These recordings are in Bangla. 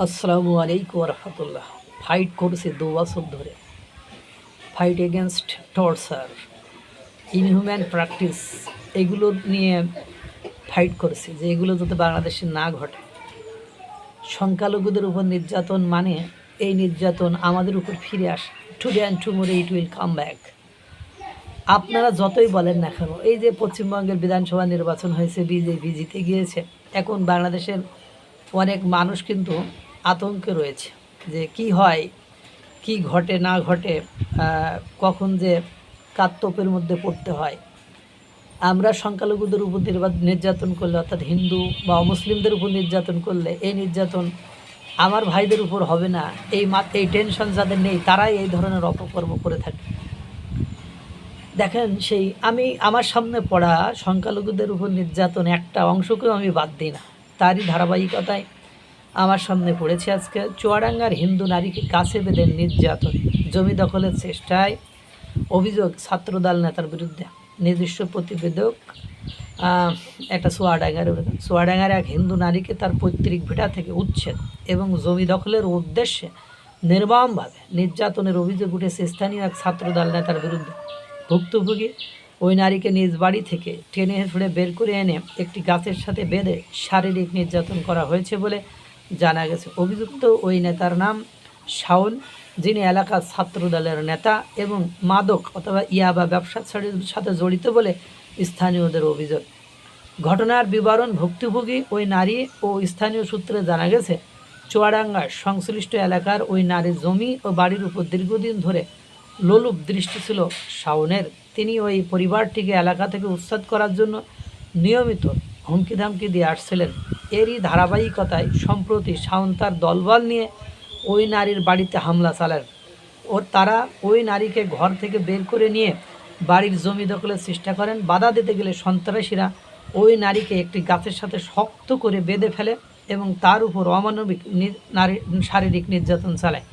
আসসালামু আলাইকুম রহমতুল্লাহ। ফাইট করছে 2 বছর ধরে, fight against torture, inhuman practice, এগুলো নিয়ে ফাইট করছে যে এগুলো যাতে বাংলাদেশে না ঘটে। সংখ্যালঘুদের উপর নির্যাতন মানে এই নির্যাতন আমাদের উপর ফিরে আসে। Today and tomorrow it will come back. আপনারা যতই বলেন না কেন, এই যে পশ্চিমবঙ্গের বিধানসভা নির্বাচন হয়েছে, বিজেপি জিতে গিয়েছে, এখন বাংলাদেশের অনেক মানুষ কিন্তু আতঙ্কে রয়েছে যে কি হয়, কি ঘটে না ঘটে, কখন যে কাত্তপের মধ্যে পড়তে হয়। আমরা সংখ্যালঘুদের উপর নির্যাতন করলে, অর্থাৎ হিন্দু বা অমুসলিমদের উপর নির্যাতন করলে, এই নির্যাতন আমার ভাইদের উপর হবে না, এই টেনশন যাদের নেই তারাই এই ধরনের অপকর্ম করে থাকে। দেখেন, আমার সামনে পড়া সংখ্যালঘুদের উপর নির্যাতন একটা অংশকেও আমি বাদ দিই না। তারই ধারাবাহিকতায় আমার সামনে পড়েছে আজকে চুয়াডাঙ্গার হিন্দু নারীকে কাছে বেঁধে নির্যাতন, জমি দখলের চেষ্টায় অভিযোগ ছাত্রদল নেতার বিরুদ্ধে। নিজস্ব প্রতিবেদক একটা চুয়াডাঙ্গার এক হিন্দু নারীকে তার পৈতৃক ভিটা থেকে উচ্ছেদ এবং জমি দখলের উদ্দেশ্যে নির্মমভাবে নির্যাতনের অভিযোগ উঠেছে স্থানীয় এক ছাত্রদল নেতার বিরুদ্ধে। ভুক্তভোগী ওই নারীকে নিজ বাড়ি থেকে টেনে হেঁচড়ে বের করে এনে একটি গাছের সাথে বেঁধে শারীরিক নির্যাতন করা হয়েছে বলে জানা গেছে। অভিযুক্ত ওই নেতার নাম শাওন, যিনি এলাকার ছাত্রদলের নেতা এবং মাদক অথবা ইয়াবা ব্যবসার সাথে জড়িত বলে স্থানীয়দের অভিযোগ। ঘটনার বিবরণ ভুক্তভোগী ওই নারী ও স্থানীয় সূত্রে জানা গেছে, চুয়াডাঙ্গার সংশ্লিষ্ট এলাকার ওই নারীর জমি ও বাড়ির উপর দীর্ঘদিন ধরে লোলুপ দৃষ্টি ছিল শাওনের। তিনি ওই পরিবারটিকে এলাকা থেকে উচ্ছেদ করার জন্য নিয়মিত হুমকি ধামকি দিয়ে আসছিলেন। এরই ধারাবাহিকতায় সম্প্রতি শাওন তার দলবল নিয়ে ওই নারীর বাড়িতে হামলা চালান ও তারা ওই নারীকে ঘর থেকে বের করে নিয়ে বাড়ির জমি দখলের চেষ্টা করেন। বাধা দিতে গেলে সন্ত্রাসীরা ওই নারীকে একটি গাছের সাথে শক্ত করে বেঁধে ফেলে এবং তার উপর অমানবিক শারীরিক নির্যাতন চালায়।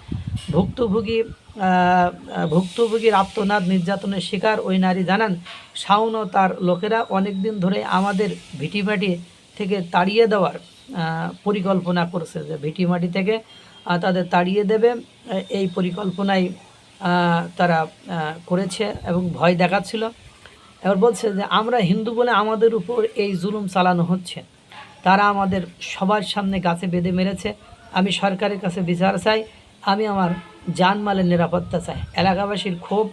ভুক্তভোগীর আত্মনাদ নির্যাতনের শিকার ওই নারী জানান, শাওন ও তার লোকেরা অনেক দিন ধরে আমাদের ভিটিমাটি থেকে তাড়িয়ে দেওয়ার পরিকল্পনা করছে, যে ভিটিমাটি থেকে তাদের তাড়িয়ে দেবে এই পরিকল্পনায় তারা করেছে এবং ভয় দেখাচ্ছিল। এবার বলছে যে আমরা হিন্দু বলে আমাদের উপর এই জুলুম চালানো হচ্ছে, তারা আমাদের সবার সামনে গাছে বেঁধে মেরেছে। আমি সরকারের কাছে বিচার চাই, আমি আমার জানমালের নিরাপত্তা চাই। এলাকাবাসীর ক্ষোভ,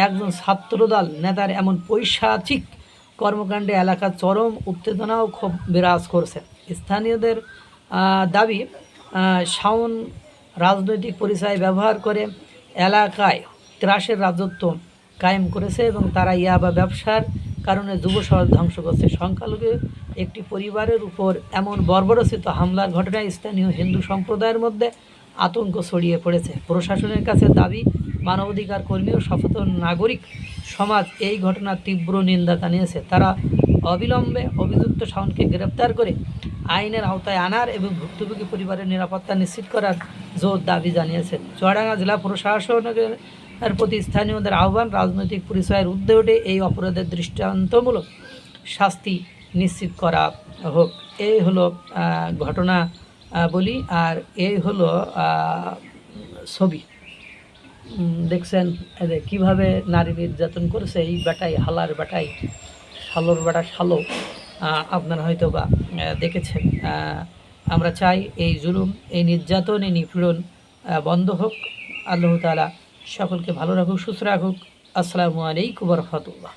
একজন ছাত্রদল নেতার এমন পৈশাচিক কর্মকাণ্ডে এলাকার চরম উত্তেজনা ও ক্ষোভ বিরাজ করছে। স্থানীয়দের দাবি, শাওন রাজনৈতিক পরিচয় ব্যবহার করে এলাকায় ত্রাসের রাজত্ব কায়েম করেছে এবং তারা ইয়াবা ব্যবসার কারণে যুব সমাজ ধ্বংস করছে। সংখ্যালঘু একটি পরিবারের উপর এমন বর্বরচিত হামলার ঘটনায় স্থানীয় হিন্দু সম্প্রদায়ের মধ্যে আতঙ্ক ছড়িয়ে পড়েছে। প্রশাসনের কাছে দাবি, মানবাধিকার কর্মী ও সচেতন নাগরিক সমাজ এই ঘটনার তীব্র নিন্দা জানিয়েছে। তারা অবিলম্বে অভিযুক্ত শাওনকে গ্রেপ্তার করে আইনের আওতায় আনার এবং ভুক্তভোগী পরিবারের নিরাপত্তা নিশ্চিত করার জোর দাবি জানিয়েছেন। চুয়াডাঙ্গা জেলা প্রশাসনের প্রতি স্থানীয়দের আহ্বান, রাজনৈতিক পরিচয়ের ঊর্ধ্বে উঠে এই অপরাধের দৃষ্টান্তমূলক শাস্তি নিশ্চিত করা হোক। এই হলো ঘটনা বলি, আর এই হলো ছবি। দেখছেন কিভাবে নারী নির্যাতন করেছে এই বেটাই, হালার বেটাই, শালোর বেটা শালো, আপনারা হয়তো বা দেখেছেন। আমরা চাই এই জুলুম, এই নির্যাতন, এই নিপীড়ন বন্ধ হোক। আল্লাহ তাআলা সকলকে ভালো রাখুক, সুস্থ রাখুক। আসসালামু আলাইকুম ওয়া রাহমাতুল্লাহ।